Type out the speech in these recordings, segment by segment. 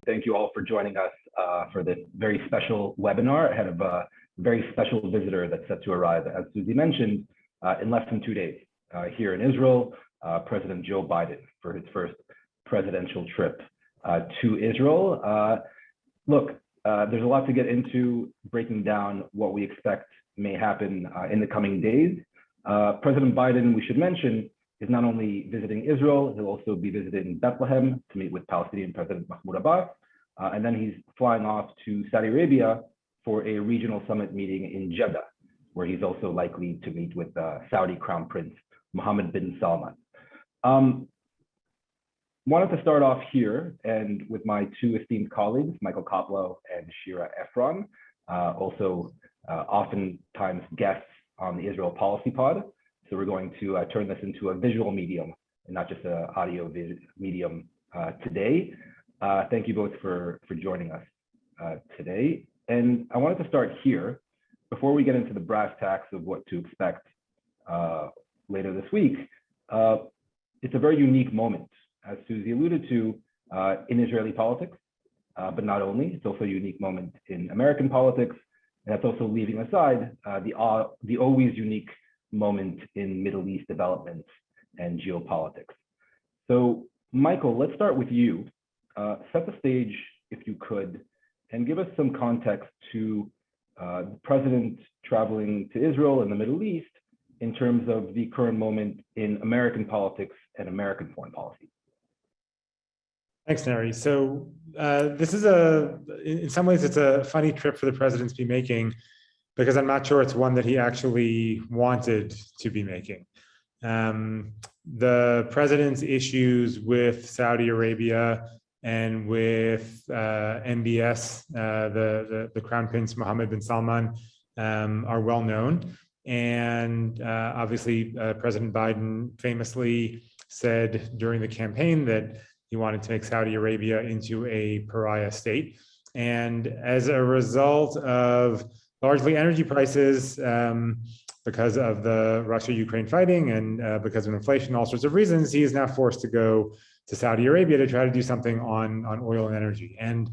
thank you all for joining us for this very special webinar ahead of a very special visitor that's set to arrive, as Susie mentioned, in less than 2 days here in Israel, President Joe Biden for his first presidential trip to Israel. Look, there's a lot to get into, breaking down what we expect may happen in the coming days. President Biden, we should mention, is not only visiting Israel, he'll also be visiting Bethlehem to meet with Palestinian President Mahmoud Abbas, and then he's flying off to Saudi Arabia for a regional summit meeting in Jeddah, where he's also likely to meet with Saudi Crown Prince Mohammed bin Salman. Wanted to start off here and with my two esteemed colleagues, Michael Koplow and Shira Efron, also oftentimes guests on the Israel Policy Pod. So we're going to turn this into a visual medium and not just an audio medium today. Thank you both for joining us today. And I wanted to start here before we get into the brass tacks of what to expect later this week. It's a very unique moment, as Susie alluded to, in Israeli politics, but not only. It's also a unique moment in American politics, and that's also leaving aside the always unique moment in Middle East developments and geopolitics. So, Michael, let's start with you. Set the stage, if you could, and give us some context to the president traveling to Israel and the Middle East in terms of the current moment in American politics and American foreign policy. Thanks, Neri. So this is in some ways, it's a funny trip for the president to be making, because I'm not sure it's one that he actually wanted to be making. The president's issues with Saudi Arabia and with MBS, the Crown Prince Mohammed bin Salman, are well known. And obviously, President Biden famously said during the campaign that he wanted to make Saudi Arabia into a pariah state. And as a result of largely energy prices, because of the Russia-Ukraine fighting and because of inflation, all sorts of reasons, he is now forced to go to Saudi Arabia to try to do something on oil and energy. And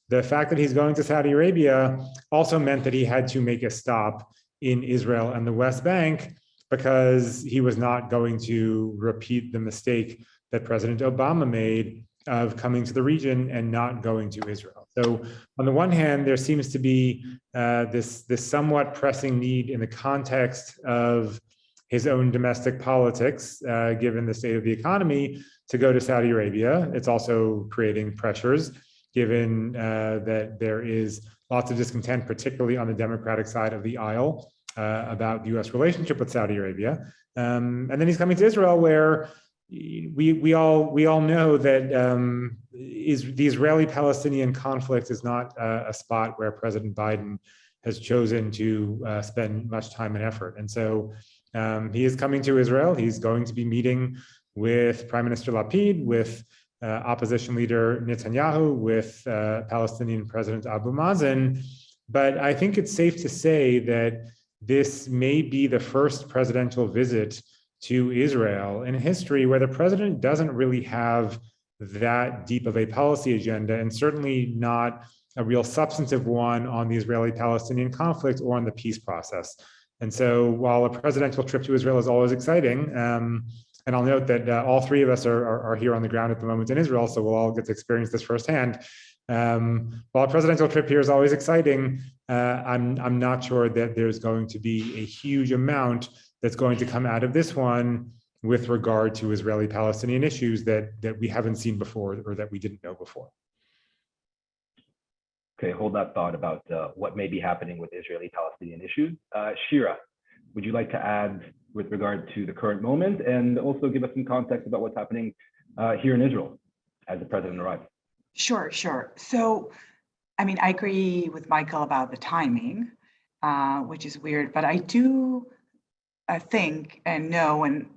the fact that he's going to Saudi Arabia also meant that he had to make a stop in Israel and the West Bank, because he was not going to repeat the mistake that President Obama made of coming to the region and not going to Israel. So on the one hand, there seems to be this somewhat pressing need in the context of his own domestic politics, given the state of the economy, to go to Saudi Arabia. It's also creating pressures, given that there is lots of discontent, particularly on the Democratic side of the aisle, about the U.S. relationship with Saudi Arabia. And then he's coming to Israel, where we all know that the Israeli-Palestinian conflict is not a spot where President Biden has chosen to spend much time and effort. And so he is coming to Israel. He's going to be meeting with Prime Minister Lapid, with opposition leader Netanyahu, with Palestinian President Abu Mazen. But I think it's safe to say that this may be the first presidential visit to Israel in history where the president doesn't really have that deep of a policy agenda, and certainly not a real substantive one on the Israeli-Palestinian conflict or on the peace process. And so while a presidential trip to Israel is always exciting, and I'll note that all three of us are here on the ground at the moment in Israel, so we'll all get to experience this firsthand. While a presidential trip here is always exciting, I'm not sure that there's going to be a huge amount that's going to come out of this one with regard to Israeli-Palestinian issues that we haven't seen before or that we didn't know before. Okay, hold that thought about what may be happening with Israeli-Palestinian issues. Shira, would you like to add with regard to the current moment and also give us some context about what's happening here in Israel as the president arrives? Sure. So, I mean, I agree with Michael about the timing, which is weird, but I do think and know, and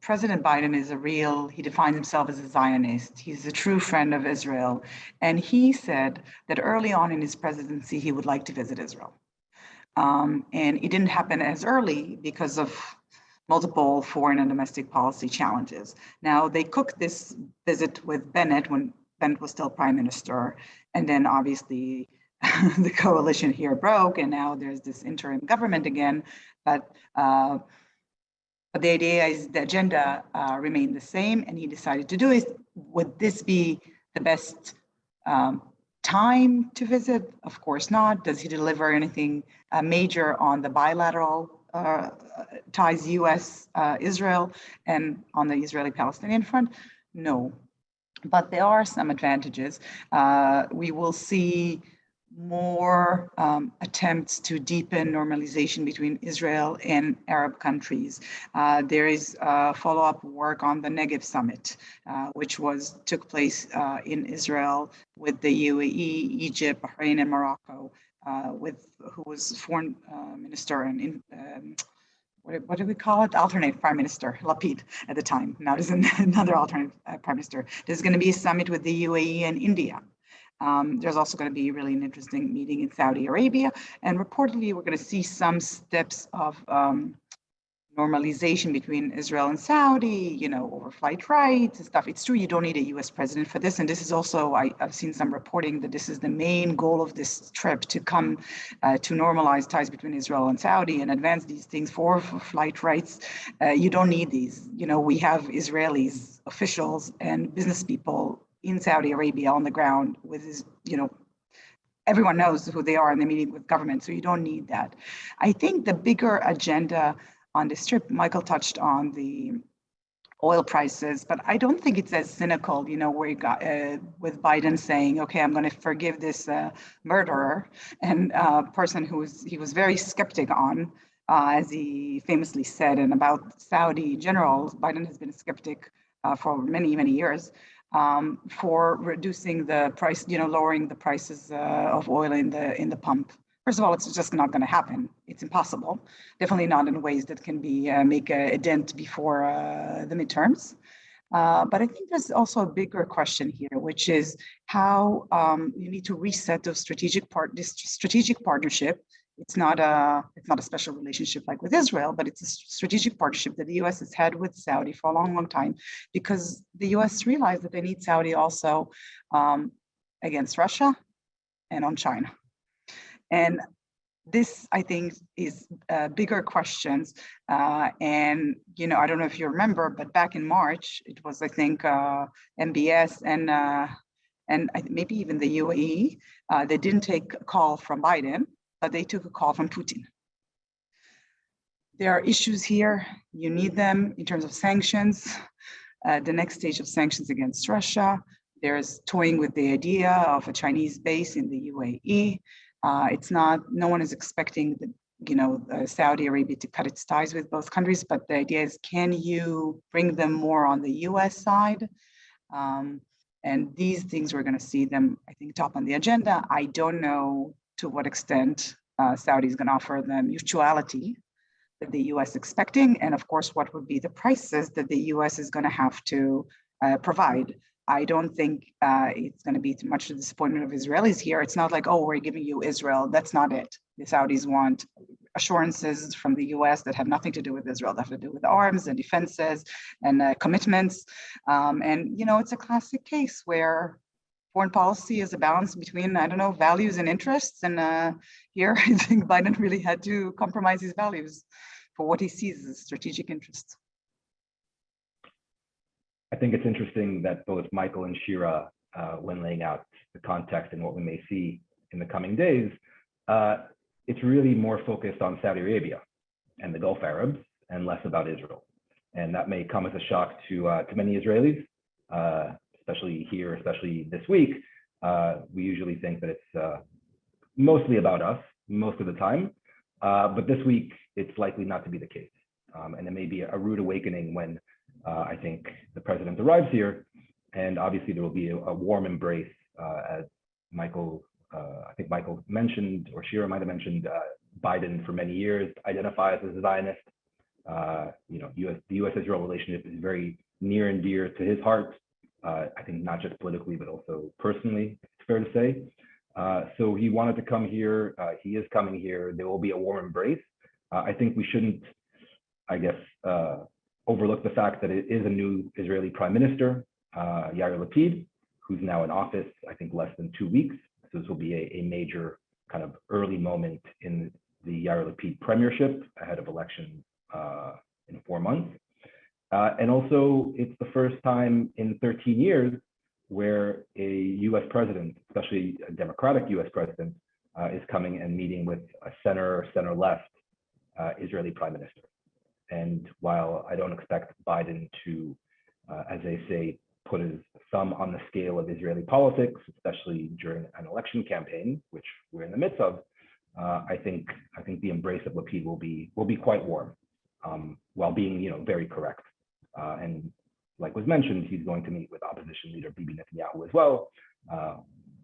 President Biden he defines himself as a Zionist. He's a true friend of Israel. And he said that early on in his presidency, he would like to visit Israel. And it didn't happen as early because of multiple foreign and domestic policy challenges. Now, they cooked this visit with Bennett when Bennett was still prime minister. And then obviously the coalition here broke, and now there's this interim government again. But the idea is the agenda remained the same, and he decided to do it. Would this be the best time to visit? Of course not. Does he deliver anything major on the bilateral ties US-Israel and on the Israeli-Palestinian front? No. But there are some advantages. We will see more attempts to deepen normalization between Israel and Arab countries. There is follow-up work on the Negev summit, which took place in Israel with the UAE, Egypt, Bahrain, and Morocco, who was foreign minister and what do we call it? Alternate prime minister, Lapid at the time. Now there's another alternate prime minister. There's going to be a summit with the UAE and India. There's also going to be really an interesting meeting in Saudi Arabia. And reportedly, we're going to see some steps of normalization between Israel and Saudi, over flight rights and stuff. It's true, you don't need a US president for this. And this is also, I've seen some reporting that this is the main goal of this trip, to come to normalize ties between Israel and Saudi and advance these things for flight rights. You don't need these. We have Israelis, officials and business people in Saudi Arabia on the ground with everyone knows who they are in the meeting with government. So you don't need that. I think the bigger agenda on this trip, Michael touched on the oil prices, but I don't think it's as cynical, where you got with Biden saying, okay, I'm going to forgive this murderer and person he was very skeptic on, as he famously said, and about Saudi generals. Biden has been a skeptic for many, many years, for reducing the price, lowering the prices of oil in the pump. First of all, it's just not going to happen. It's impossible. Definitely not in ways that can be make a dent before the midterms. But I think there's also a bigger question here, which is how you need to reset this strategic partnership. It's not a special relationship like with Israel, but it's a strategic partnership that the U.S. has had with Saudi for a long, long time, because the U.S. realized that they need Saudi also against Russia and on China. And this, I think, is bigger questions. And, I don't know if you remember, but back in March, it was, I think, MBS and maybe even the UAE, they didn't take a call from Biden, but they took a call from Putin. There are issues here. You need them in terms of sanctions. The next stage of sanctions against Russia. There's toying with the idea of a Chinese base in the UAE. No one is expecting Saudi Arabia to cut its ties with both countries, but the idea is, can you bring them more on the US side? And these things, we're going to see them, I think, top on the agenda. I don't know to what extent Saudi is going to offer the mutuality that the US is expecting, and of course, what would be the prices that the US is going to have to provide. I don't think it's going to be too much the disappointment of Israelis here. It's not like, oh, we're giving you Israel. That's not it. The Saudis want assurances from the US that have nothing to do with Israel, that have to do with arms and defenses and commitments. And, it's a classic case where foreign policy is a balance between, values and interests. And here, I think Biden really had to compromise his values for what he sees as strategic interests. I think it's interesting that both Michael and Shira, when laying out the context and what we may see in the coming days, it's really more focused on Saudi Arabia and the Gulf Arabs and less about Israel. And that may come as a shock to many Israelis, especially here, especially this week. We usually think that it's mostly about us most of the time, but this week it's likely not to be the case. And it may be a rude awakening when I think the president arrives here, and obviously there will be a warm embrace, as Michael, I think Michael mentioned, or Shira might have mentioned, Biden for many years identifies as a Zionist. The U.S.-Israel relationship is very near and dear to his heart. I think not just politically, but also personally, it's fair to say. So he wanted to come here. He is coming here. There will be a warm embrace. I think we shouldn't, overlook the fact that it is a new Israeli prime minister, Yair Lapid, who's now in office, I think less than 2 weeks. So this will be a major kind of early moment in the Yair Lapid premiership ahead of elections in 4 months. And also, it's the first time in 13 years where a US president, especially a Democratic US president, is coming and meeting with a center-left Israeli prime minister. And while I don't expect Biden to, as they say, put his thumb on the scale of Israeli politics, especially during an election campaign, which we're in the midst of, I think the embrace of Lapid will be quite warm, while being very correct. And like was mentioned, he's going to meet with opposition leader Bibi Netanyahu as well.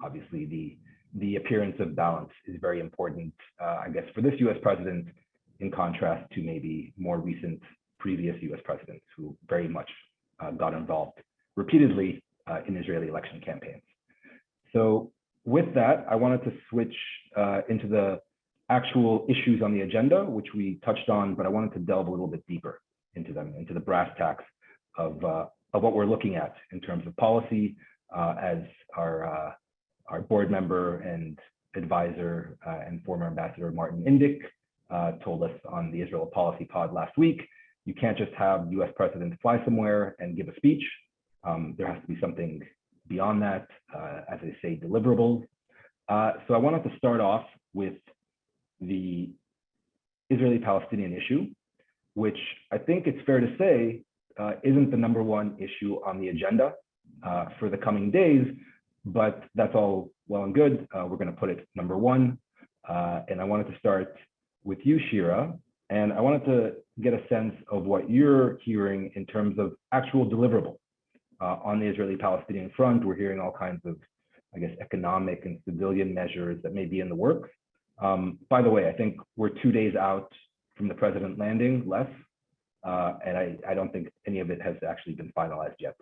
Obviously, the appearance of balance is very important, I guess, for this U.S. president, in contrast to maybe more recent previous U.S. presidents who very much got involved repeatedly in Israeli election campaigns. So with that, I wanted to switch into the actual issues on the agenda, which we touched on, but I wanted to delve a little bit deeper into them, into the brass tacks of what we're looking at in terms of policy, as our board member and advisor and former ambassador Martin Indyk told us on the Israel Policy Pod last week. You can't just have US presidents fly somewhere and give a speech. There has to be something beyond that, as they say, deliverables. So I wanted to start off with the Israeli-Palestinian issue, which I think it's fair to say isn't the #1 issue on the agenda for the coming days, but that's all well and good. We're going to put it #1. And I wanted to start with you, Shira, and I wanted to get a sense of what you're hearing in terms of actual deliverables on the Israeli-Palestinian front. We're hearing all kinds of, I guess, economic and civilian measures that may be in the works. By the way, I think we're 2 days out from the president landing, less, and I don't think any of it has actually been finalized yet,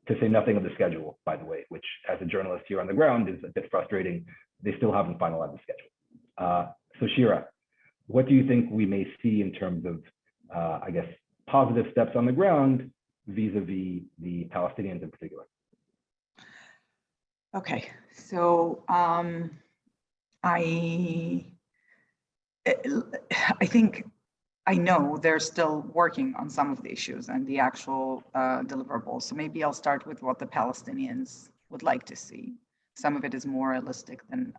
to say nothing of the schedule, by the way, which as a journalist here on the ground is a bit frustrating. They still haven't finalized the schedule. So Shira, what do you think we may see in terms of, I guess, positive steps on the ground vis-a-vis the Palestinians in particular? Okay, so I think I know they're still working on some of the issues and the actual deliverables. So maybe I'll start with what the Palestinians would like to see. Some of it is more realistic than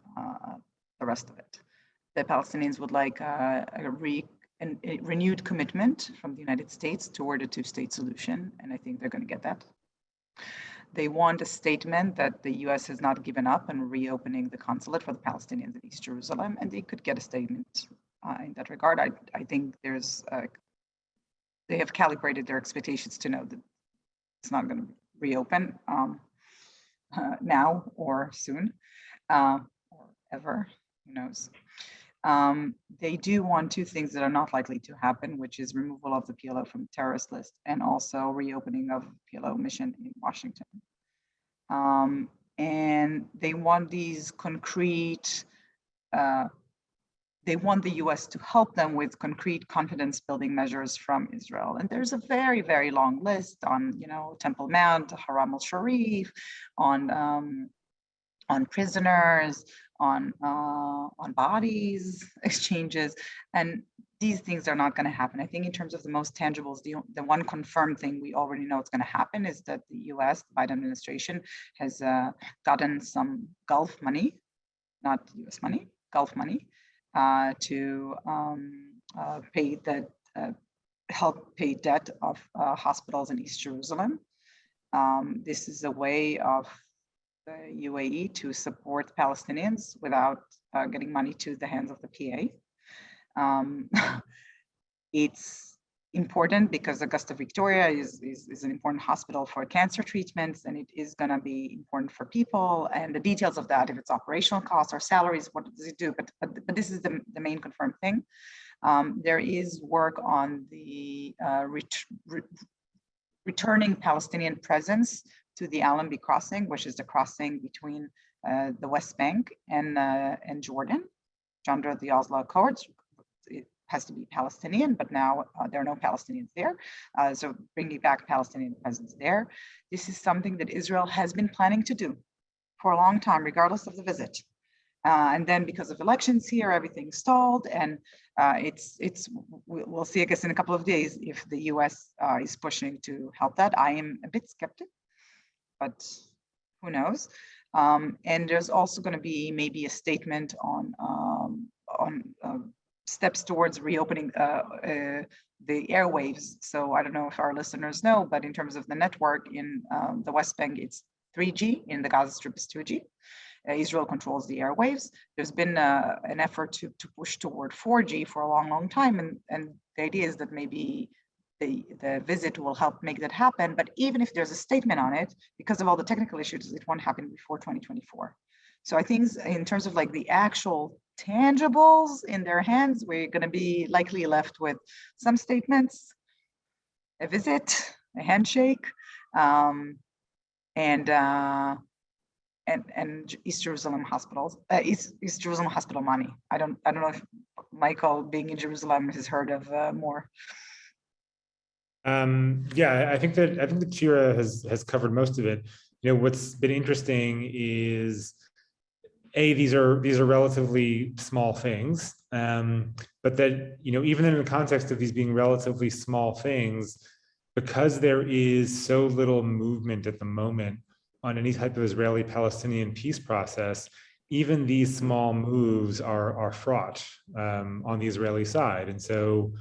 the rest of it. The Palestinians would like a renewed commitment from the United States toward a two-state solution, and I think they're going to get that. They want a statement that the US has not given up on reopening the consulate for the Palestinians in East Jerusalem, and they could get a statement in that regard. I think they have calibrated their expectations to know that it's not going to reopen now or soon or ever, who knows. They do want two things that are not likely to happen, which is removal of the PLO from the terrorist list and also reopening of PLO mission in Washington. And they want these concrete, they want the US to help them with concrete confidence building measures from Israel. And there's a very, very long list on, Temple Mount, Haram al-Sharif, on prisoners, on bodies exchanges, and these things are not going to happen. I think in terms of the most tangibles, the one confirmed thing we already know is going to happen is that the US, the Biden administration, has gotten some Gulf money, not US money, Gulf money, to pay that, help pay debt of hospitals in East Jerusalem. This is a way of the UAE to support Palestinians without getting money to the hands of the PA. It's important because Augusta Victoria is an important hospital for cancer treatments, and it is going to be important for people. And the details of that, if it's operational costs or salaries, what does it do? But this is the main confirmed thing. There is work on the returning Palestinian presence to the Allenby crossing, which is the crossing between the West Bank and Jordan, under the Oslo Accords. has to be Palestinian, but now there are no Palestinians there. So bringing back Palestinian presence there. This is something that Israel has been planning to do for a long time, regardless of the visit. And then because of elections here, everything stalled, and we'll see, I guess, in a couple of days if the U.S. Is pushing to help that. I am a bit skeptic, but who knows? And there's also going to be maybe a statement on steps towards reopening the airwaves. So I don't know if our listeners know, but in terms of the network in the West Bank, it's 3G. In the Gaza Strip, is 2G. Israel controls the airwaves. There's been an effort to push toward 4G for a long, long time. And the idea is that maybe the visit will help make that happen. But even if there's a statement on it, because of all the technical issues, it won't happen before 2024. So I think in terms of like the actual tangibles in their hands, we're going to be likely left with some statements, a visit, a handshake, and East Jerusalem hospitals, East Jerusalem hospital money. I don't know if Michael, being in Jerusalem, has heard of more. Yeah, I think that Shira has covered most of it. You know, what's been interesting is these are relatively small things, but that, you know, even in the context of these being relatively small things, because there is so little movement at the moment on any type of Israeli-Palestinian peace process, even these small moves are fraught on the Israeli side. And so,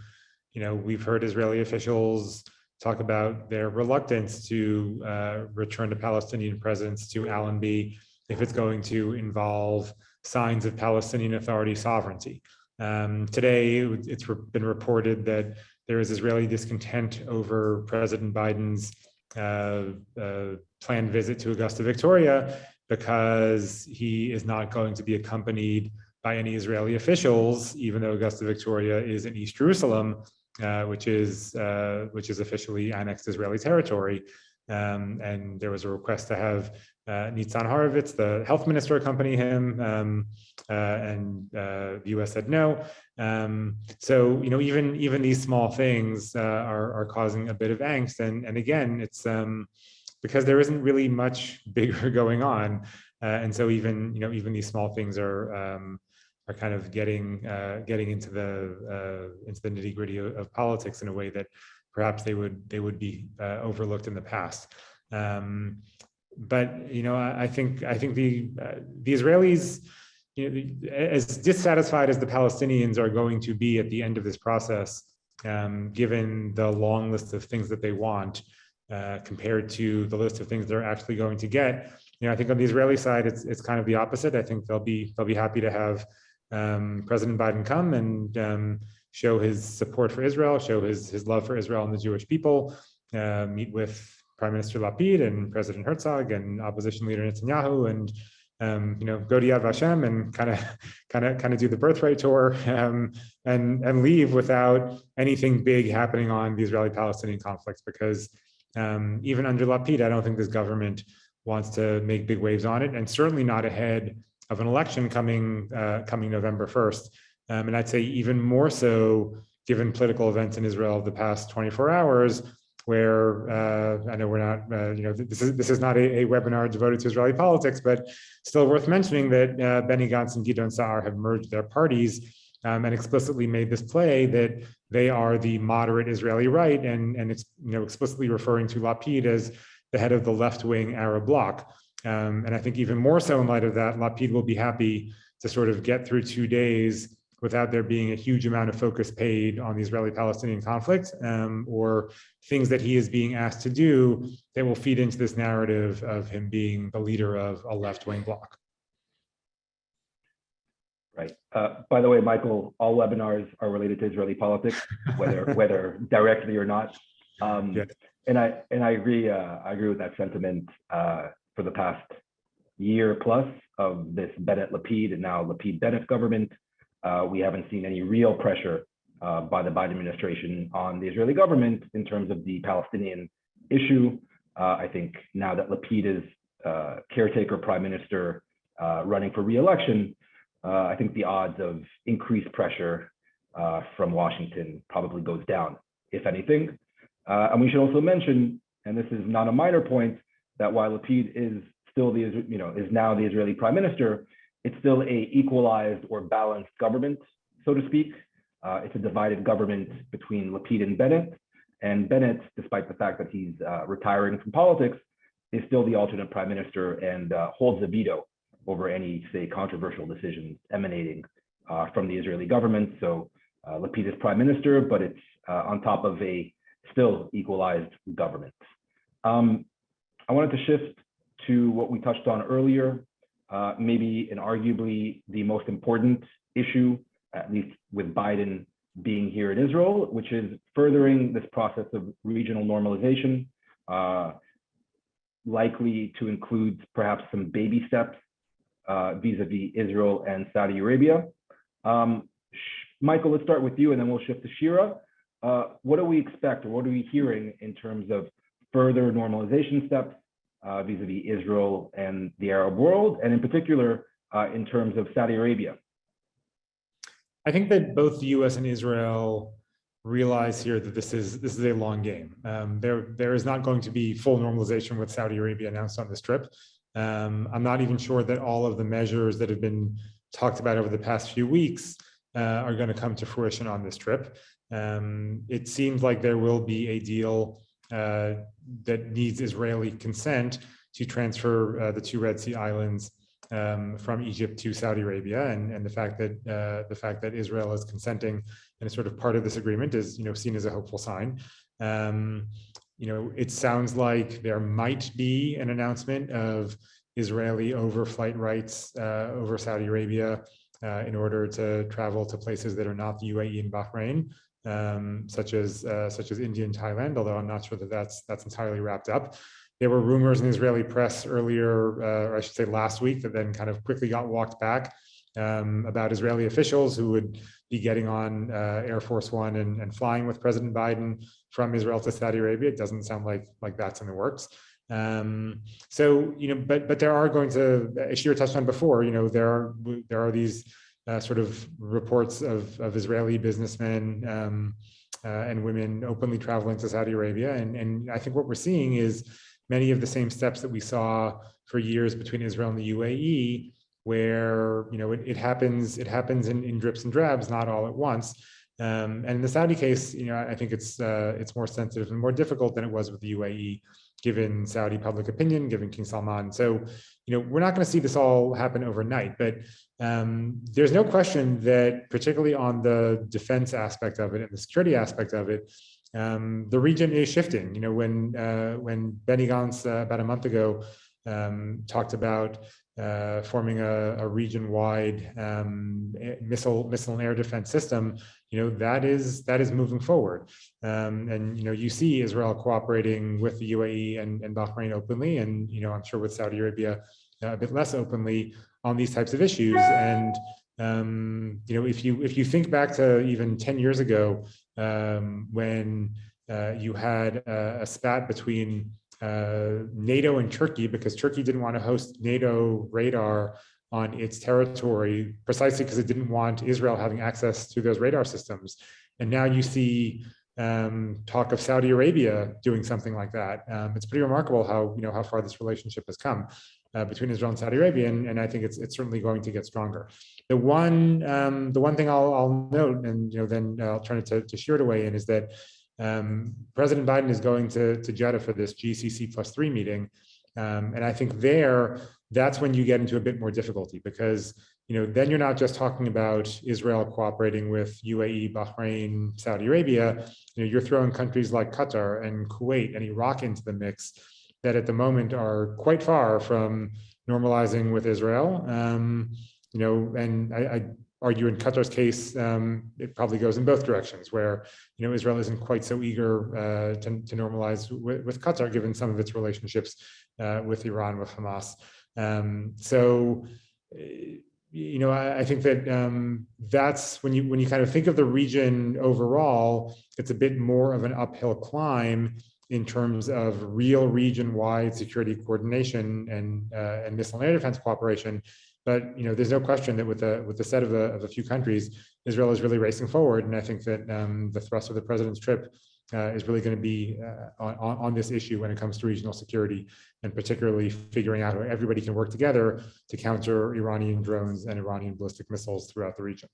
you know, we've heard Israeli officials talk about their reluctance to return to Palestinian presence to Allenby if it's going to involve signs of Palestinian Authority sovereignty. Today, it's been reported that there is Israeli discontent over President Biden's planned visit to Augusta, Victoria, because he is not going to be accompanied by any Israeli officials, even though Augusta, Victoria is in East Jerusalem, which is officially annexed Israeli territory. And there was a request to have Nitzan Horovitz, the health minister, accompany him, and the U.S. said no. So, you know, even these small things are causing a bit of angst. And again, it's because there isn't really much bigger going on, and so even these small things are kind of getting into the nitty-gritty of politics in a way that perhaps they would be overlooked in the past. But you know, I think the Israelis, you know, as dissatisfied as the Palestinians are going to be at the end of this process, given the long list of things that they want, compared to the list of things they're actually going to get, you know, I think on the Israeli side, it's kind of the opposite. I think they'll be happy to have President Biden come and show his support for Israel, show his love for Israel and the Jewish people, meet with Prime Minister Lapid and President Herzog and opposition leader Netanyahu, and you know, go to Yad Vashem and kind of do the birthright tour, and leave without anything big happening on the Israeli-Palestinian conflicts, because even under Lapid, I don't think this government wants to make big waves on it, and certainly not ahead of an election coming November 1st. And I'd say even more so given political events in Israel of the past 24 hours, where I know we're not, you know, this is not a webinar devoted to Israeli politics, but still worth mentioning that Benny Gantz and Gideon Sa'ar have merged their parties and explicitly made this play that they are the moderate Israeli right, and you know, explicitly referring to Lapid as the head of the left-wing Arab bloc. And I think even more so in light of that, Lapid will be happy to sort of get through 2 days without there being a huge amount of focus paid on the Israeli-Palestinian conflict, or things that he is being asked to do that will feed into this narrative of him being the leader of a left-wing bloc. Right. By the way, Michael, all webinars are related to Israeli politics, whether directly or not. Yeah. And I agree. I agree with that sentiment. For the past year plus of this Bennett-Lapid and now Lapid-Bennett government, we haven't seen any real pressure by the Biden administration on the Israeli government in terms of the Palestinian issue. I think now that Lapid is caretaker prime minister running for re-election, I think the odds of increased pressure from Washington probably goes down, if anything. And we should also mention, and this is not a minor point, that while Lapid is still is now the Israeli prime minister, it's still a equalized or balanced government, so to speak. It's a divided government between Lapid and Bennett. And Bennett, despite the fact that he's retiring from politics, is still the alternate prime minister and holds a veto over any, say, controversial decisions emanating from the Israeli government. So Lapid is prime minister, but it's on top of a still equalized government. I wanted to shift to what we touched on earlier, maybe and arguably the most important issue, at least with Biden being here in Israel, which is furthering this process of regional normalization, likely to include perhaps some baby steps vis-a-vis Israel and Saudi Arabia. Michael, let's start with you and then we'll shift to Shira. What do we expect, or what are we hearing in terms of further normalization steps vis-a-vis Israel and the Arab world, and in particular in terms of Saudi Arabia? I think that both the U.S. and Israel realize here that this is a long game. There is not going to be full normalization with Saudi Arabia announced on this trip. I'm not even sure that all of the measures that have been talked about over the past few weeks are going to come to fruition on this trip. It seems like there will be a deal that needs Israeli consent to transfer the two Red Sea islands from Egypt to Saudi Arabia, and the fact that Israel is consenting and is sort of part of this agreement is seen as a hopeful sign. It sounds like there might be an announcement of Israeli overflight rights over Saudi Arabia in order to travel to places that are not the UAE and Bahrain, such as India and Thailand, although I'm not sure that that's entirely wrapped up. There were rumors in the Israeli press earlier, or I should say last week, that then kind of quickly got walked back about Israeli officials who would be getting on Air Force One and flying with President Biden from Israel to Saudi Arabia. It doesn't sound like that's in the works. But there are going to, as Shira touched on before, there are these sort of reports of Israeli businessmen and women openly traveling to Saudi Arabia, and I think what we're seeing is many of the same steps that we saw for years between Israel and the UAE, where it happens in drips and drabs, not all at once. And in the Saudi case, I think it's more sensitive and more difficult than it was with the UAE, given Saudi public opinion, given King Salman. So, we're not going to see this all happen overnight, but there's no question that, particularly on the defense aspect of it and the security aspect of it, the region is shifting. When Benny Gantz about a month ago talked about forming a region-wide missile and air defense system, that is moving forward. And you see Israel cooperating with the UAE and Bahrain openly, and I'm sure with Saudi Arabia a bit less openly on these types of issues. And if you think back to even 10 years ago, when you had a spat between NATO and Turkey, because Turkey didn't want to host NATO radar on its territory precisely because it didn't want Israel having access to those radar systems. And now you see talk of Saudi Arabia doing something like that. It's pretty remarkable how far this relationship has come between Israel and Saudi Arabia, and I think it's certainly going to get stronger. The one thing I'll note, and then I'll turn it to Shira to weigh in, is that President Biden is going to Jeddah for this GCC+3 meeting, and I think that's when you get into a bit more difficulty, because then you're not just talking about Israel cooperating with UAE, Bahrain, Saudi Arabia. You're throwing countries like Qatar and Kuwait and Iraq into the mix that at the moment are quite far from normalizing with Israel. And I argue in Qatar's case, it probably goes in both directions, where Israel isn't quite so eager to normalize with Qatar, given some of its relationships with Iran, with Hamas. I think that that's when you kind of think of the region overall, it's a bit more of an uphill climb in terms of real region-wide security coordination and missile and air defense cooperation. But there's no question that with the set of a few countries, Israel is really racing forward. And I think that the thrust of the president's trip is really going to be on this issue when it comes to regional security, and particularly figuring out how everybody can work together to counter Iranian drones and Iranian ballistic missiles throughout the region.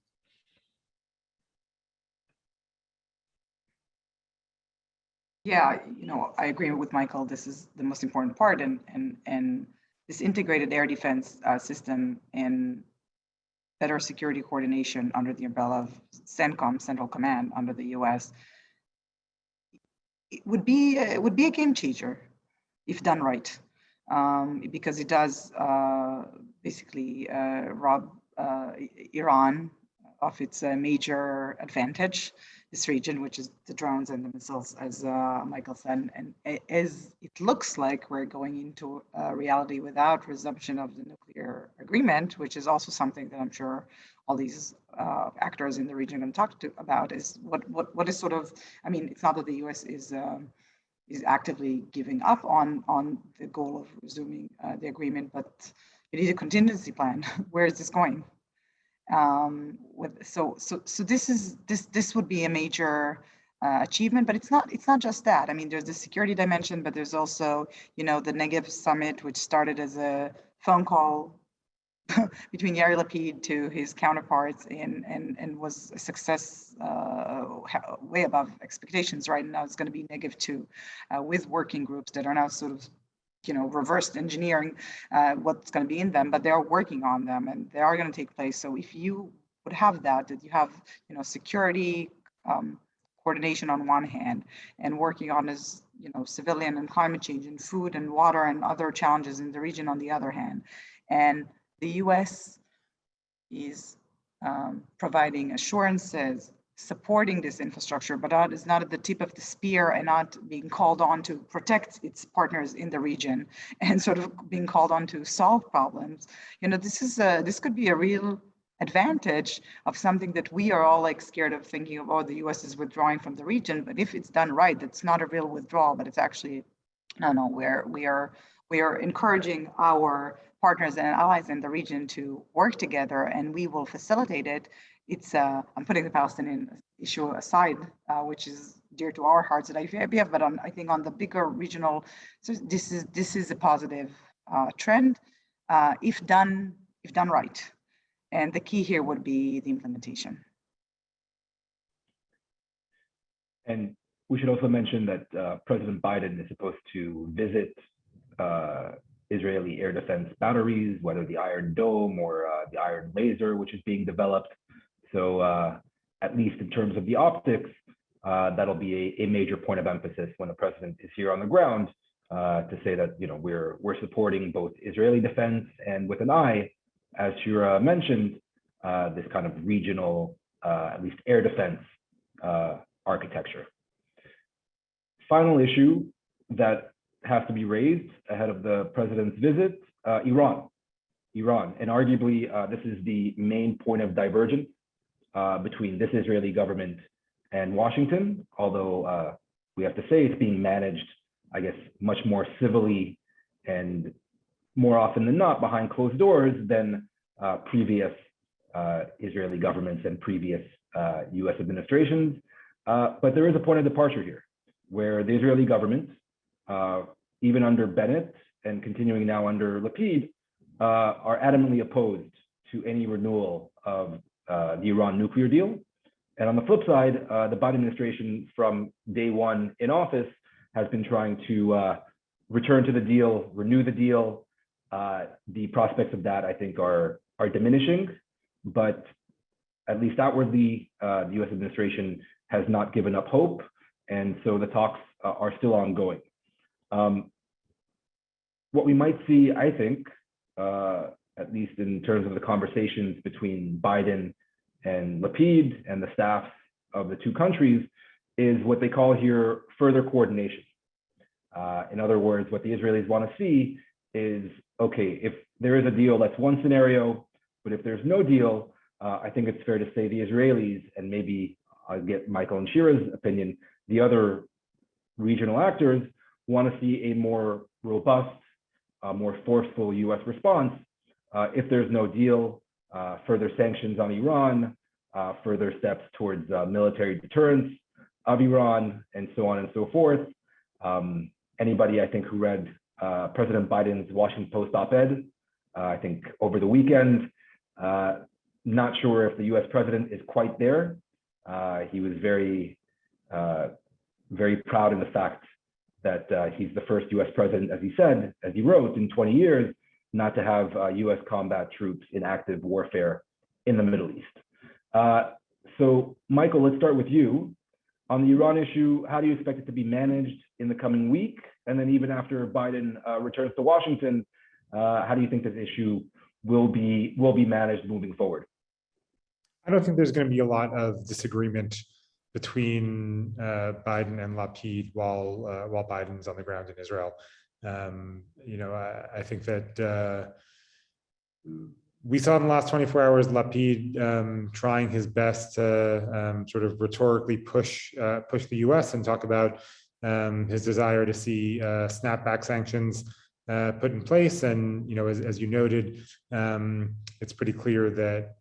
Yeah, I agree with Michael. This is the most important part, and this integrated air defense system and better security coordination under the umbrella of CENTCOM, Central Command, under the U.S. It would be a game changer if done right, because it does basically rob Iran of its major advantage, this region, which is the drones and the missiles, as Michael said. And as it looks like we're going into a reality without resumption of the nuclear agreement, which is also something that I'm sure all these actors in the region are going to talk about, is what is sort of, I mean, it's not that the US is actively giving up on the goal of resuming the agreement, but you need a contingency plan. Where is this going? So this would be a major achievement, but it's not just that. I mean, there's the security dimension, but there's also the Negev summit, which started as a phone call between Yair Lapid to his counterparts and was a success way above expectations. Right now, it's going to be Negev 2 with working groups that are now sort of reverse engineering what's going to be in them, but they are working on them and they are going to take place. So if you would have that you have, security coordination on one hand and working on as, civilian and climate change and food and water and other challenges in the region on the other hand, and the US is providing assurances, supporting this infrastructure, but that is not at the tip of the spear and not being called on to protect its partners in the region and sort of being called on to solve problems. This could be a real advantage of something that we are all scared of thinking of, the US is withdrawing from the region. But if it's done right, that's not a real withdrawal, but it's actually, we are encouraging our partners and allies in the region to work together, and we will facilitate it. It's I'm putting the Palestinian issue aside, which is dear to our hearts at IPF, but I think on the bigger regional, so this is a positive trend if done right, and the key here would be the implementation. And we should also mention that President Biden is supposed to visit Israeli air defense batteries, whether the Iron Dome or the Iron Laser, which is being developed. So at least in terms of the optics, that'll be a major point of emphasis when the president is here on the ground to say that we're supporting both Israeli defense and with an eye, as Shira mentioned, this kind of regional, at least air defense architecture. Final issue that has to be raised ahead of the president's visit, Iran. And arguably, this is the main point of divergence between this Israeli government and Washington, although we have to say it's being managed, I guess, much more civilly and more often than not behind closed doors than previous Israeli governments and previous US administrations. But there is a point of departure here, where the Israeli government, even under Bennett and continuing now under Lapid, are adamantly opposed to any renewal of the Iran nuclear deal. And on the flip side, the Biden administration from day one in office has been trying to return to the deal, renew the deal. The prospects of that, I think, are diminishing, but at least outwardly, the US administration has not given up hope. And so the talks are still ongoing. What we might see, I think, at least in terms of the conversations between Biden and Lapid and the staffs of the two countries, is what they call here further coordination. In other words, what the Israelis want to see is, okay, if there is a deal, that's one scenario, but if there's no deal, I think it's fair to say the Israelis, and maybe I'll get Michael and Shira's opinion, the other regional actors want to see a more robust, more forceful US response if there's no deal, further sanctions on Iran, further steps towards military deterrence of Iran, and so on and so forth. Anybody, I think, who read President Biden's Washington Post op-ed, I think over the weekend, not sure if the US president is quite there. He was very, very proud in the fact that he's the first US president, as he said, as he wrote, in 20 years, not to have US combat troops in active warfare in the Middle East. So Michael, let's start with you. On the Iran issue, how do you expect it to be managed in the coming week? And then even after Biden returns to Washington, how do you think this issue will be managed moving forward? I don't think there's going to be a lot of disagreement between Biden and Lapid while Biden's on the ground in Israel. I think that we saw in the last 24 hours Lapid trying his best to sort of rhetorically push the U.S. and talk about his desire to see snapback sanctions put in place. And as you noted, it's pretty clear that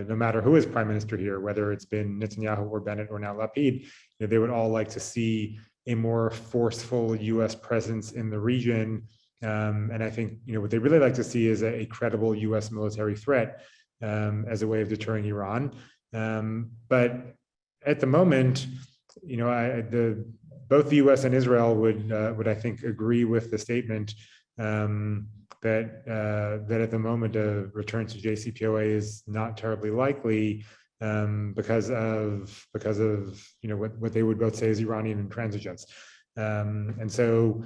no matter who is prime minister here, whether it's been Netanyahu or Bennett or now Lapid, they would all like to see a more forceful U.S. presence in the region. And I think what they really like to see is a credible U.S. military threat as a way of deterring Iran. But at the moment, both the U.S. and Israel would I think agree with the statement that at the moment a return to JCPOA is not terribly likely because of what they would both say is Iranian intransigence. And so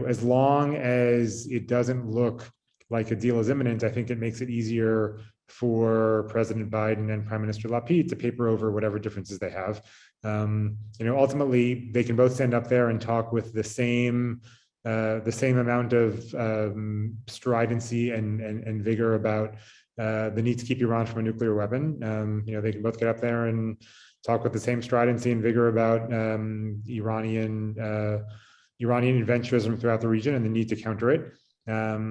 as long as it doesn't look like a deal is imminent, I think it makes it easier for President Biden and Prime Minister Lapid to paper over whatever differences they have. Ultimately, they can both stand up there and talk with the same amount of stridency and vigor about the need to keep Iran from a nuclear weapon. They can both get up there and talk with the same stridency and vigor about Iranian adventurism throughout the region and the need to counter it. I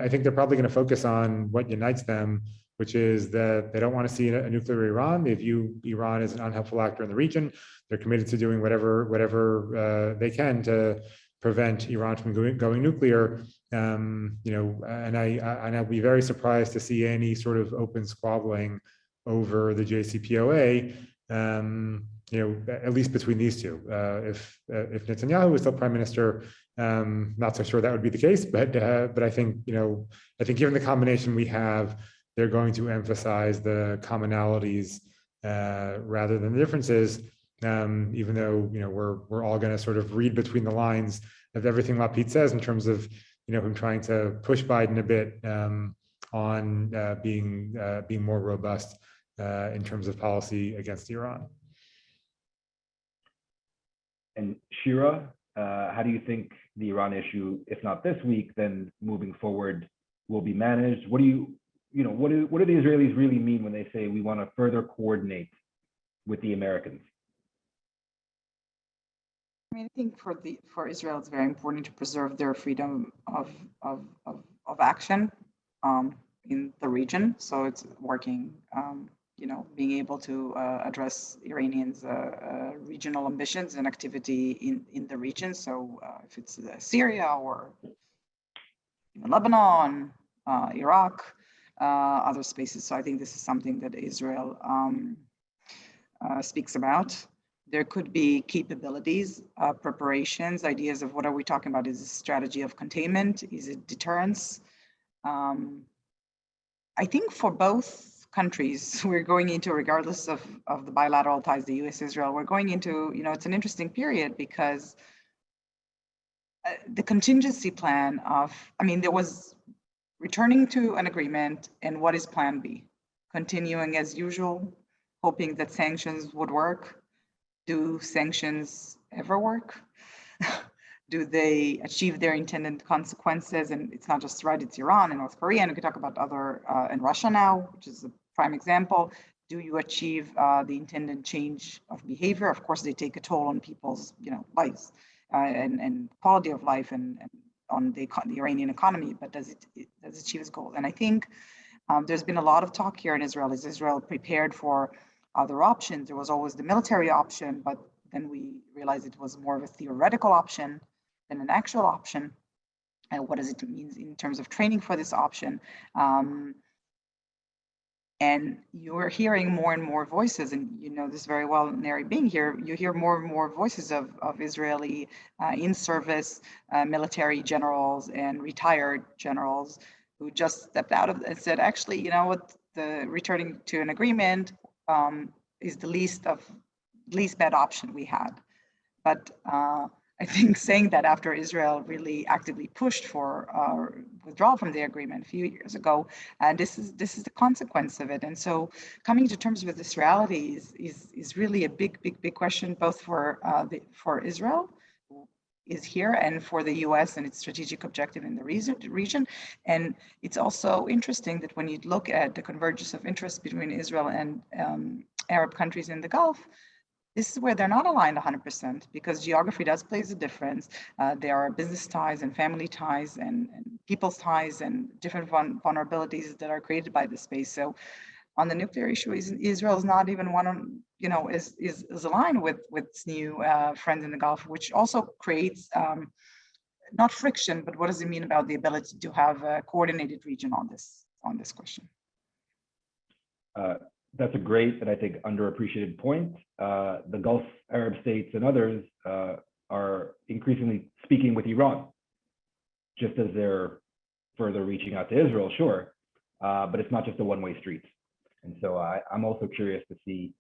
think they're probably going to focus on what unites them, which is that they don't want to see a nuclear Iran. They view Iran as an unhelpful actor in the region. They're committed to doing whatever they can to prevent Iran from going nuclear. And I'll be very surprised to see any sort of open squabbling over the JCPOA. At least between these two. If Netanyahu is still prime minister, not so sure that would be the case. But I think given the combination we have, they're going to emphasize the commonalities rather than the differences. Even though we're all going to sort of read between the lines of everything Lapid says in terms of him trying to push Biden a bit on being more robust in terms of policy against Iran. And Shira, how do you think the Iran issue, if not this week, then moving forward, will be managed? What do what do the Israelis really mean when they say we want to further coordinate with the Americans? I mean, I think for Israel, it's very important to preserve their freedom of action in the region. So it's working. Being able to address Iranians' regional ambitions and activity in the region. So if it's Syria or Lebanon, Iraq, other spaces. So I think this is something that Israel speaks about. There could be capabilities, preparations, ideas of what are we talking about? Is it strategy of containment? Is it deterrence? I think for both countries we're going into, regardless of the bilateral ties, the US-Israel, we're going into, it's an interesting period because the contingency plan there was returning to an agreement, and what is plan B? Continuing as usual, hoping that sanctions would work. Do sanctions ever work? Do they achieve their intended consequences? And it's not just it's Iran and North Korea, and we could talk about other, and Russia now, which is a prime example. Do you achieve the intended change of behavior? Of course, they take a toll on people's, lives and quality of life and the Iranian economy, but does it achieve its goals? And I think there's been a lot of talk here in Israel. Is Israel prepared for other options? There was always the military option, but then we realized it was more of a theoretical option than an actual option. And what does it mean in terms of training for this option? And you're hearing more and more voices, and you know this very well, Neri, being here, you hear more and more voices of Israeli in-service military generals and retired generals who just stepped out of and said, actually, you know what, the returning to an agreement is the least bad option we had. But I think saying that after Israel really actively pushed for withdrawal from the agreement a few years ago, and this is the consequence of it. And so coming to terms with this reality is really a big question, both for Israel, who is here, and for the U.S. and its strategic objective in the region. And it's also interesting that when you look at the convergence of interest between Israel and Arab countries in the Gulf, this is where they're not aligned 100%, because geography does play a difference. There are business ties and family ties and people's ties and different vulnerabilities that are created by this space. So on the nuclear issue, Israel is not even one, you know, is aligned with its new friends in the Gulf, which also creates not friction, but what does it mean about the ability to have a coordinated region on this question? That's a great and I think underappreciated point. The Gulf Arab states and others are increasingly speaking with Iran, just as they're further reaching out to Israel, sure, but it's not just a one-way street. And so I'm also curious to see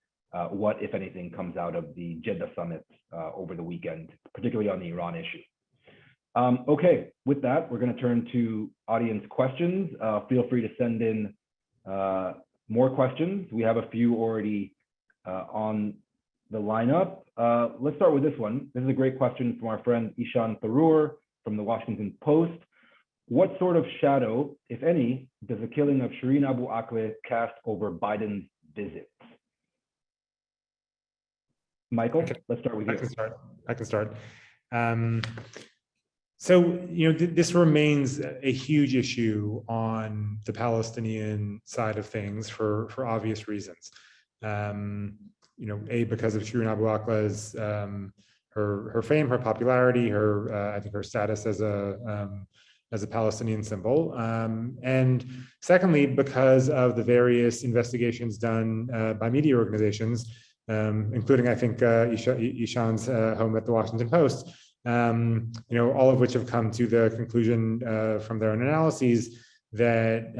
what, if anything, comes out of the Jeddah summit over the weekend, particularly on the Iran issue. Okay, with that, we're going to turn to audience questions. Feel free to send in more questions. We have a few already on the lineup. Let's start with this one. This is a great question from our friend Ishan Tharoor from the Washington Post. What sort of shadow, if any, does the killing of Shireen Abu Akleh cast over Biden's visit? Michael, let's start with you. I can start. So, you know, this remains a huge issue on the Palestinian side of things for obvious reasons. You know, because of Shireen Abu Akleh's her fame, her popularity, I think her status as a Palestinian symbol, and secondly, because of the various investigations done by media organizations, including I think Ishan's home at the Washington Post. You know, all of which have come to the conclusion from their own analyses that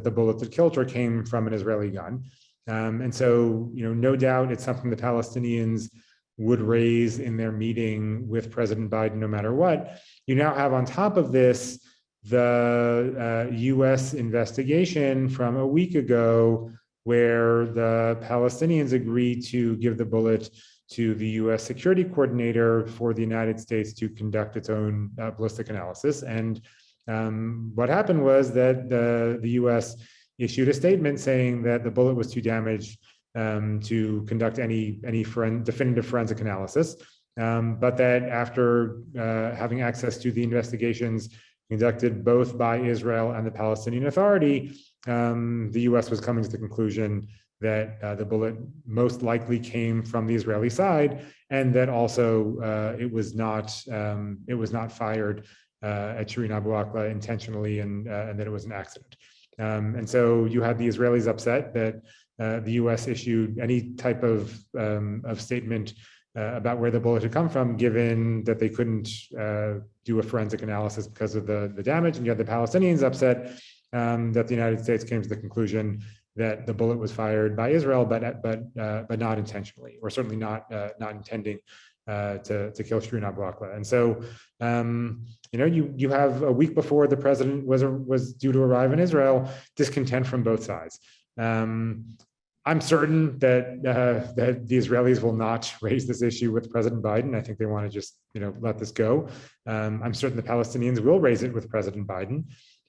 the bullet that killed her came from an Israeli gun. And so, you know, no doubt it's something the Palestinians would raise in their meeting with President Biden no matter what. You now have on top of this the US investigation from a week ago where the Palestinians agreed to give the bullet to the US security coordinator for the United States to conduct its own ballistic analysis. And what happened was that the US issued a statement saying that the bullet was too damaged to conduct any definitive forensic analysis, but that after having access to the investigations conducted both by Israel and the Palestinian Authority, the US was coming to the conclusion that the bullet most likely came from the Israeli side, and that also it was not fired at Shireen Abu Akleh intentionally, and that it was an accident. And so you had the Israelis upset that the US issued any type of statement about where the bullet had come from, given that they couldn't do a forensic analysis because of the damage, and you had the Palestinians upset that the United States came to the conclusion that the bullet was fired by Israel, but not intentionally, or certainly not intending to kill Shireen Abu Akleh. And so, you know, you have a week before the president was due to arrive in Israel, discontent from both sides. I'm certain that the Israelis will not raise this issue with President Biden. I think they want to just, you know, let this go. I'm certain the Palestinians will raise it with President Biden.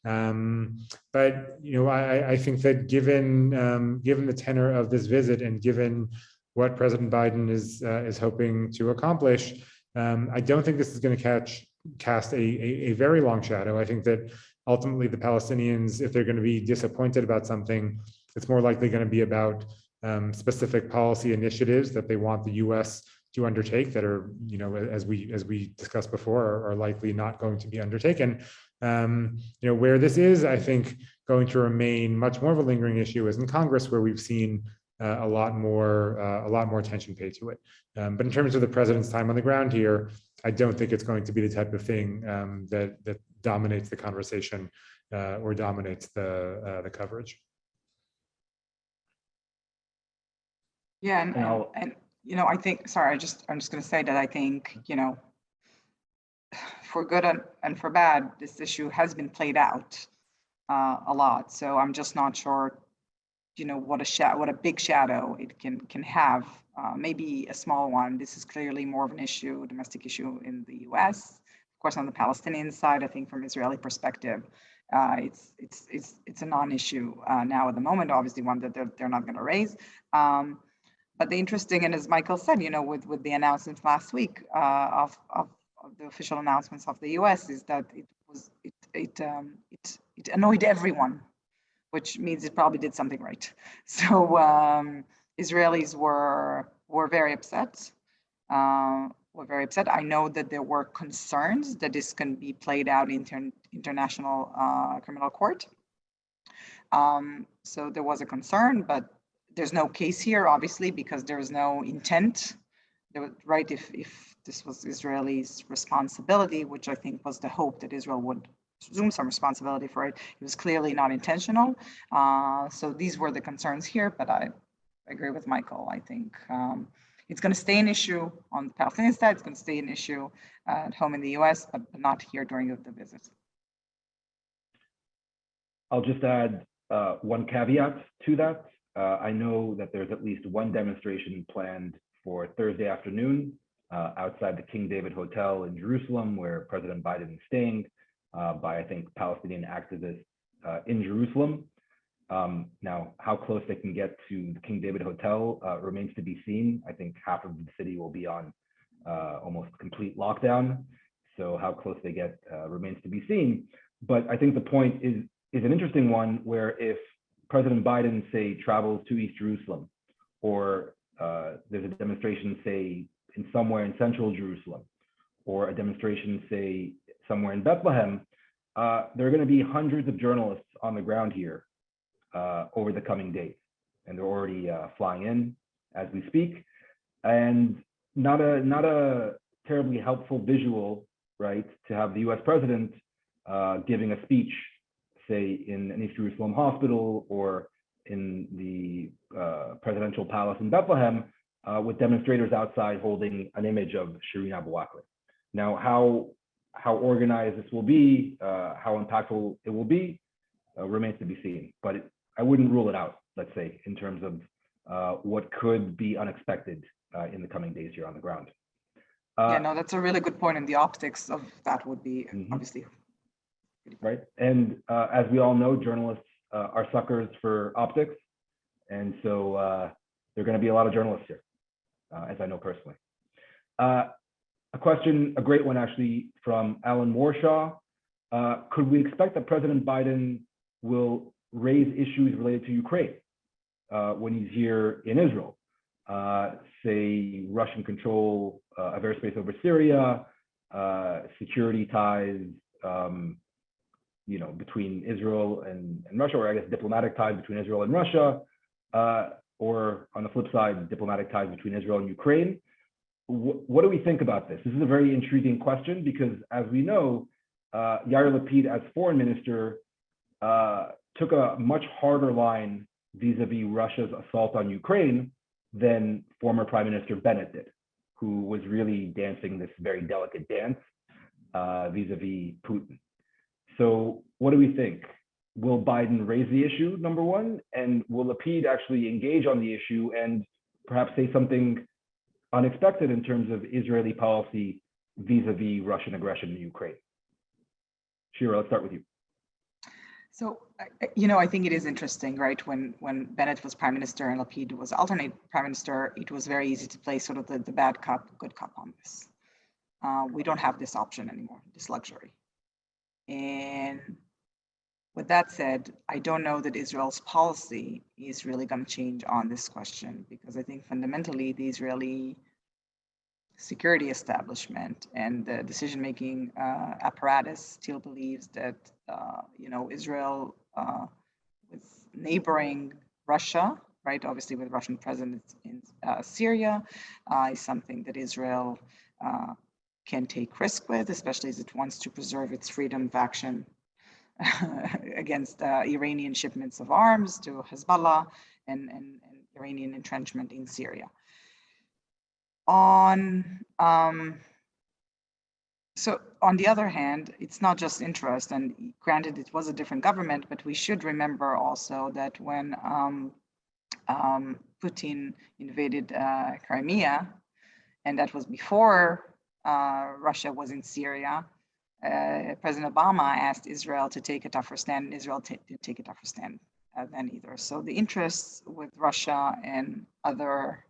But you know, I think that given the tenor of this visit and given what President Biden is hoping to accomplish, I don't think this is going to catch cast a very long shadow. I think that ultimately the Palestinians, if they're going to be disappointed about something, it's more likely going to be about specific policy initiatives that they want the U.S. to undertake that are, as we discussed before, are likely not going to be undertaken. Where this is, I think, going to remain much more of a lingering issue is in Congress, where we've seen a lot more attention paid to it. But in terms of the president's time on the ground here, I don't think it's going to be the type of thing that dominates the conversation or dominates the coverage. Yeah, and I think, sorry, I'm just going to say that I think, for good and for bad, this issue has been played out a lot. So I'm just not sure, what a big shadow it can have. Maybe a small one. This is clearly more of an issue, domestic issue in the U.S. Of course, on the Palestinian side, I think from Israeli perspective, it's a non-issue now at the moment. Obviously, one that they're not going to raise. But the interesting, and as Michael said, with the announcements last week of the official announcements of the U.S. is that it annoyed everyone, which means it probably did something right. So Israelis were very upset. I know that there were concerns that this can be played out in international criminal court. So there was a concern, but there's no case here, obviously, because there is no intent, right? If this was Israelis' responsibility, which I think was the hope that Israel would assume some responsibility for it, it was clearly not intentional. So these were the concerns here, but I agree with Michael. I think it's going to stay an issue on the Palestinian side. It's going to stay an issue at home in the US, but not here during the visit. I'll just add one caveat to that. I know that there's at least one demonstration planned for Thursday afternoon outside the King David Hotel in Jerusalem, where President Biden is staying, by, I think, Palestinian activists in Jerusalem. Now, how close they can get to the King David Hotel remains to be seen. I think half of the city will be on almost complete lockdown. So how close they get remains to be seen. But I think the point is an interesting one, where if President Biden, say, travels to East Jerusalem, or there's a demonstration, say, in somewhere in central Jerusalem, or a demonstration, say, somewhere in Bethlehem, there are going to be hundreds of journalists on the ground here over the coming days. And they're already flying in as we speak. And not a terribly helpful visual, right, to have the US president giving a speech, say, in an East Jerusalem hospital or in the presidential palace in Bethlehem, with demonstrators outside holding an image of Shireen Abu Akleh. Now, how organized this will be, how impactful it will be, remains to be seen. But I wouldn't rule it out, let's say, in terms of what could be unexpected in the coming days here on the ground. Yeah, no, that's a really good point, and the optics of that would be obviously. Right, and as we all know, journalists are suckers for optics, and so there are going to be a lot of journalists here, as I know personally. A question, a great one actually, from Alan Warshaw. Could we expect that President Biden will raise issues related to Ukraine when he's here in Israel? Say, Russian control of airspace over Syria, security ties, between Israel and Russia, or I guess diplomatic ties between Israel and Russia, or on the flip side, diplomatic ties between Israel and Ukraine. What do we think about this? This is a very intriguing question because, as we know, Yair Lapid, as foreign minister, took a much harder line vis-a-vis Russia's assault on Ukraine than former Prime Minister Bennett did, who was really dancing this very delicate dance vis-a-vis Putin. So what do we think? Will Biden raise the issue, number one? And will Lapid actually engage on the issue and perhaps say something unexpected in terms of Israeli policy vis-a-vis Russian aggression in Ukraine? Shira, let's start with you. So, I think it is interesting, right? When Bennett was prime minister and Lapid was alternate prime minister, it was very easy to play sort of the bad cop, good cop on this. we don't have this option anymore, this luxury. And with that said, I don't know that Israel's policy is really going to change on this question, because I think fundamentally the Israeli security establishment and the decision-making apparatus still believes that Israel with neighboring Russia, right? Obviously, with Russian presence in Syria, is something that Israel can take risk with, especially as it wants to preserve its freedom of action against Iranian shipments of arms to Hezbollah and Iranian entrenchment in Syria. So on the other hand, it's not just interest, and granted it was a different government, but we should remember also that when Putin invaded Crimea, and that was before Russia was in Syria, President Obama asked Israel to take a tougher stand, and Israel didn't take a tougher stand then either. So the interests with Russia and other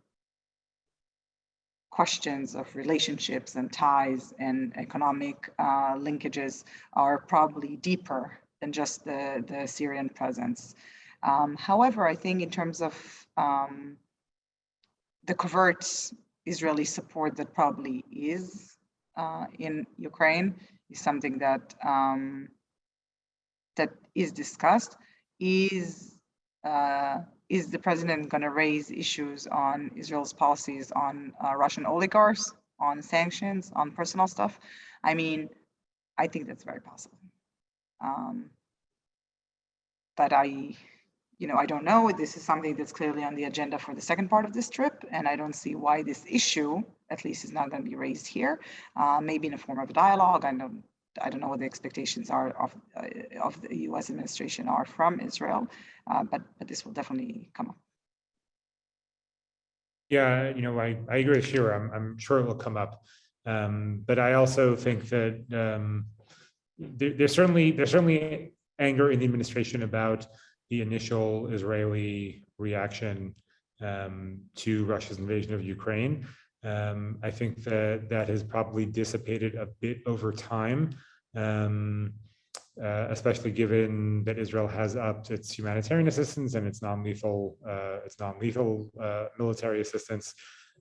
questions of relationships and ties and economic linkages are probably deeper than just the Syrian presence. However, I think in terms of the covert Israeli support that probably is in Ukraine is something that that is discussed. Is the president going to raise issues on Israel's policies on Russian oligarchs, on sanctions, on personal stuff? I mean, I think that's very possible. But I don't know. This is something that's clearly on the agenda for the second part of this trip, and I don't see why this issue, at least, is not going to be raised here. Maybe in a form of a dialogue. I don't know what the expectations are of the U.S. administration are from Israel, but this will definitely come up. Yeah, I agree with Shira. I'm sure it will come up, but I also think that there's certainly anger in the administration about the initial Israeli reaction to Russia's invasion of Ukraine. I think that has probably dissipated a bit over time, especially given that Israel has upped its humanitarian assistance and its non-lethal military assistance.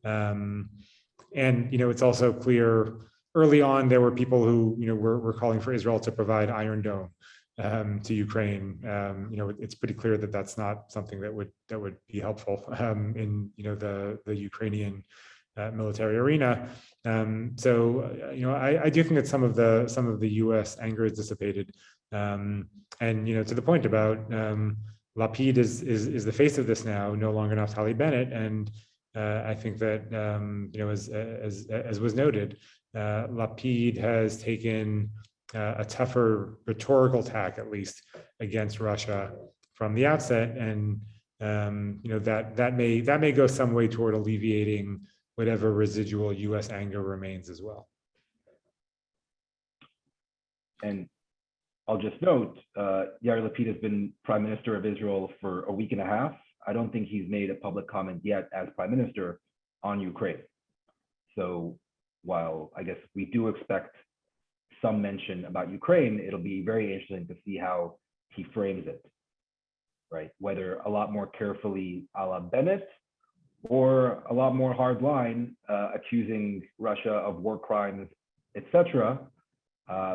And it's also clear early on there were people who were calling for Israel to provide Iron Dome to Ukraine. It's pretty clear that that's not something that would be helpful in the Ukrainian military arena. So I do think that some of the U.S. anger is dissipated, and to the point about Lapid is the face of this now, no longer Naftali Bennett, and I think that as was noted, Lapid has taken a tougher rhetorical tack, at least, against Russia from the outset, and that may go some way toward alleviating whatever residual U.S. anger remains as well. And I'll just note, Yair Lapid has been Prime Minister of Israel for a week and a half. I don't think he's made a public comment yet as Prime Minister on Ukraine. So while I guess we do expect some mention about Ukraine, it'll be very interesting to see how he frames it, right? Whether a lot more carefully a la Bennett, or a lot more hard line, accusing Russia of war crimes, etc.,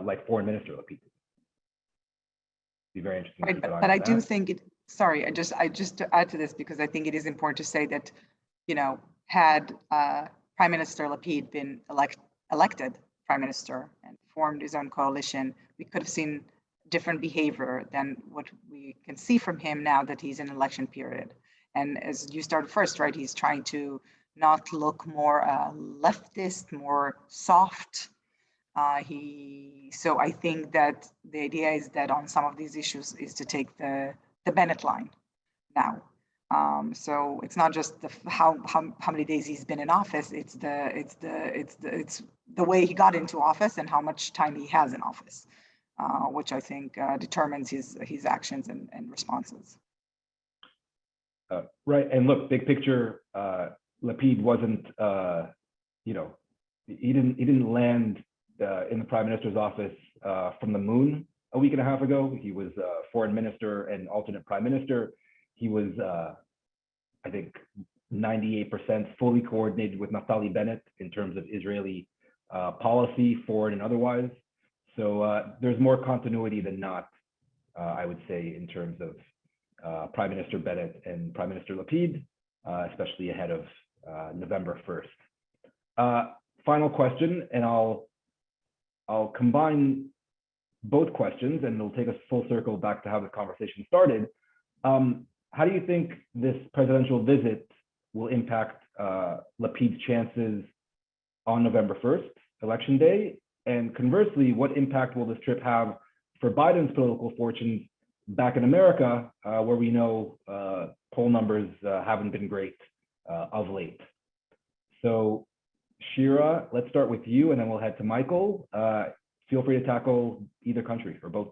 like Foreign Minister Lapid. Be very interesting. Right, but I do think it. Sorry, I just to add to this, because I think it is important to say that, had Prime Minister Lapid been elected Prime Minister and formed his own coalition, we could have seen different behavior than what we can see from him now that he's in election period. And as you started first, right, he's trying to not look more leftist, more soft. So I think that the idea is that on some of these issues is to take the Bennett line now. So it's not just how many days he's been in office. It's the way he got into office and how much time he has in office, which I think determines his actions and responses. Right, and look, big picture, Lapid wasn't, he didn't land in the prime minister's office from the moon a week and a half ago. He was foreign minister and alternate prime minister. He was, I think, 98% fully coordinated with Naftali Bennett in terms of Israeli policy, foreign and otherwise. So there's more continuity than not, I would say, in terms of Prime Minister Bennett and Prime Minister Lapid, especially ahead of November 1st. Final question, and I'll combine both questions, and it'll take us full circle back to how the conversation started. How do you think this presidential visit will impact Lapid's chances on November 1st, Election Day? And conversely, what impact will this trip have for Biden's political fortunes back in America, where we know poll numbers haven't been great of late? So Shira, let's start with you, and then we'll head to Michael. Feel free to tackle either country or both.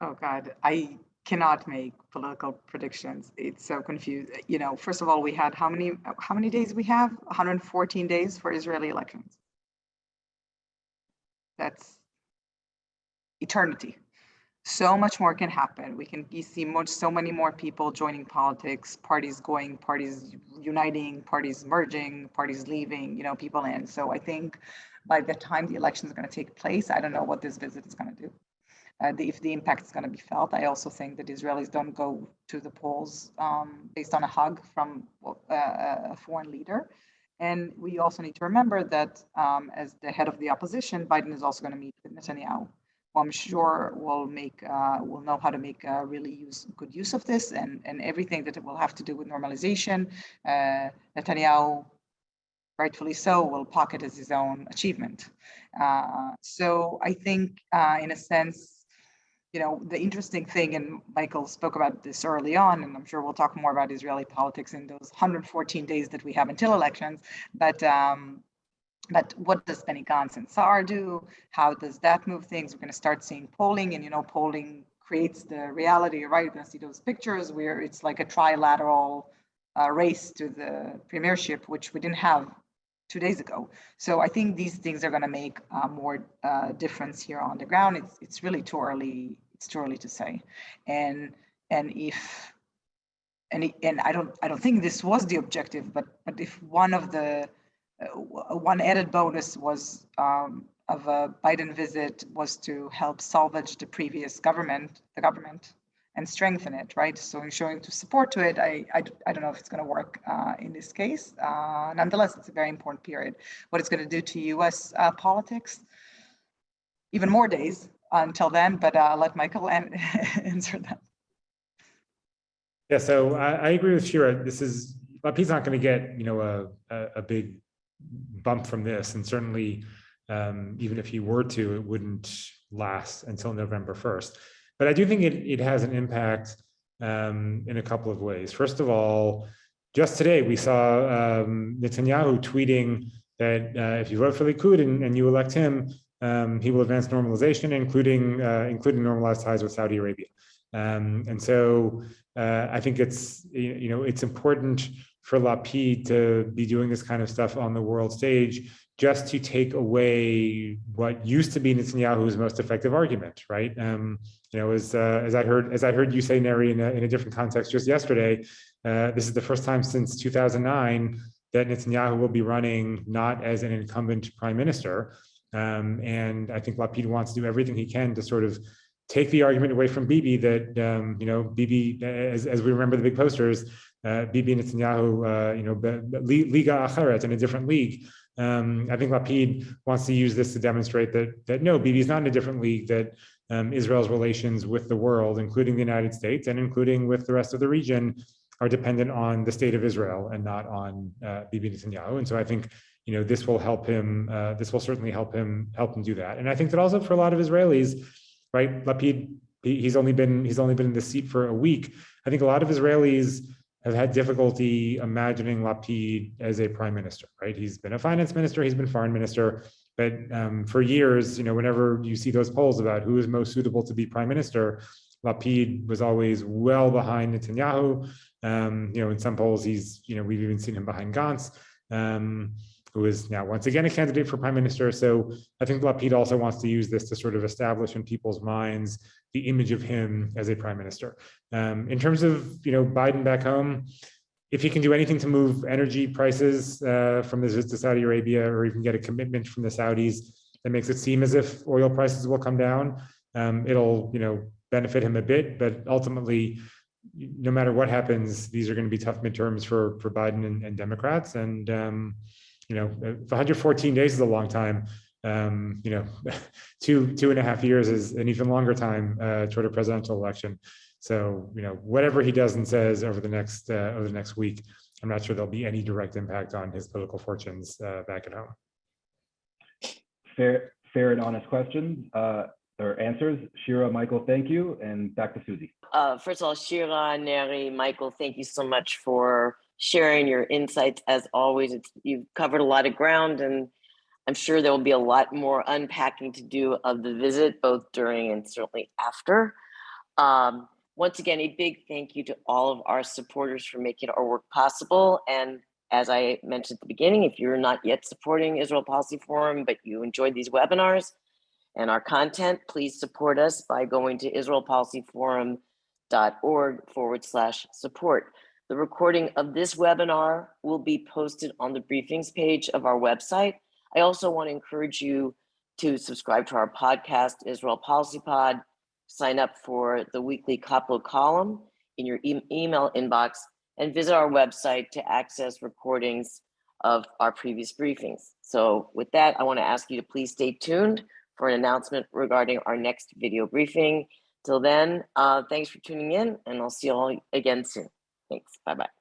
Oh God, I cannot make political predictions. It's so confused. You know, first of all, we had how many days we have? 114 days for Israeli elections. That's eternity. So much more can happen. You see so many more people joining politics, parties going, parties uniting, parties merging, parties leaving, you know, people in. So I think by the time the election is going to take place, I don't know what this visit is going to do. If the impact is going to be felt. I also think that Israelis don't go to the polls based on a hug from a foreign leader. And we also need to remember that as the head of the opposition, Biden is also going to meet with Netanyahu, who I'm sure will know how to make really good use of this and everything that it will have to do with normalization. Netanyahu, rightfully so, will pocket as his own achievement. So I think in a sense, you know, the interesting thing, and Michael spoke about this early on, and I'm sure we'll talk more about Israeli politics in those 114 days that we have until elections, but what does Benny Gantz and Saar do? How does that move things? We're going to start seeing polling, and, you know, polling creates the reality, right? You're going to see those pictures where it's like a trilateral race to the premiership, which we didn't have 2 days ago. So I think these things are going to make more difference here on the ground. It's really too early. It's too early to say. And I don't think this was the objective, but if one of the one added bonus was of a Biden visit was to help salvage the previous government, and strengthen it, right? So in showing to support to it, I don't know if it's going to work in this case. Nonetheless, it's a very important period. What it's going to do to U.S. politics, even more days until then, but I'll let Michael answer that. Yeah, so I agree with Shira. Lapid's not going to get, you know, a big bump from this, and certainly even if he were to, it wouldn't last until November 1st. But I do think it has an impact in a couple of ways. First of all, just today we saw Netanyahu tweeting that if you vote for Likud and you elect him, he will advance normalization, including normalized ties with Saudi Arabia. And so I think it's important for Lapid to be doing this kind of stuff on the world stage, just to take away what used to be Netanyahu's most effective argument, right? As I heard you say, Neri, in a different context just yesterday, this is the first time since 2009 that Netanyahu will be running not as an incumbent prime minister. And I think Lapid wants to do everything he can to sort of take the argument away from Bibi that, Bibi, as we remember the big posters, Bibi Netanyahu, Liga Acheret, in a different league. I think Lapid wants to use this to demonstrate that no, Bibi is not in a different league, that Israel's relations with the world, including the United States and including with the rest of the region, are dependent on the state of Israel and not on Bibi Netanyahu. And so I think, this will help him. This will certainly help him do that. And I think that also for a lot of Israelis, right? Lapid, he's only been in the seat for a week. I think a lot of Israelis have had difficulty imagining Lapid as a prime minister, right? He's been a finance minister, he's been foreign minister, but for years, whenever you see those polls about who is most suitable to be prime minister, Lapid was always well behind Netanyahu. In some polls, we've even seen him behind Gantz, who is now once again a candidate for prime minister. So I think Lapid also wants to use this to sort of establish in people's minds the image of him as a prime minister. In terms of Biden back home, if he can do anything to move energy prices from the visit to Saudi Arabia, or even get a commitment from the Saudis that makes it seem as if oil prices will come down, it'll benefit him a bit. But ultimately, no matter what happens, these are going to be tough midterms for Biden and Democrats. And if 114 days is a long time, 2.5 years is an even longer time toward a presidential election. So whatever he does and says over the next week, I'm not sure there'll be any direct impact on his political fortunes back at home. Fair and honest questions or answers. Shira, Michael, thank you, and back to Susie. First of all, Shira, Neri, Michael, thank you so much for sharing your insights. As always, you've covered a lot of ground, and I'm sure there will be a lot more unpacking to do of the visit, both during and certainly after. Once again, a big thank you to all of our supporters for making our work possible. And as I mentioned at the beginning, if you're not yet supporting Israel Policy Forum, but you enjoyed these webinars and our content, please support us by going to israelpolicyforum.org/support. The recording of this webinar will be posted on the briefings page of our website. I also want to encourage you to subscribe to our podcast, Israel Policy Pod, sign up for the weekly Koplow column in your email inbox, and visit our website to access recordings of our previous briefings. So with that, I want to ask you to please stay tuned for an announcement regarding our next video briefing. Till then, thanks for tuning in, and I'll see you all again soon. Thanks. Bye-bye.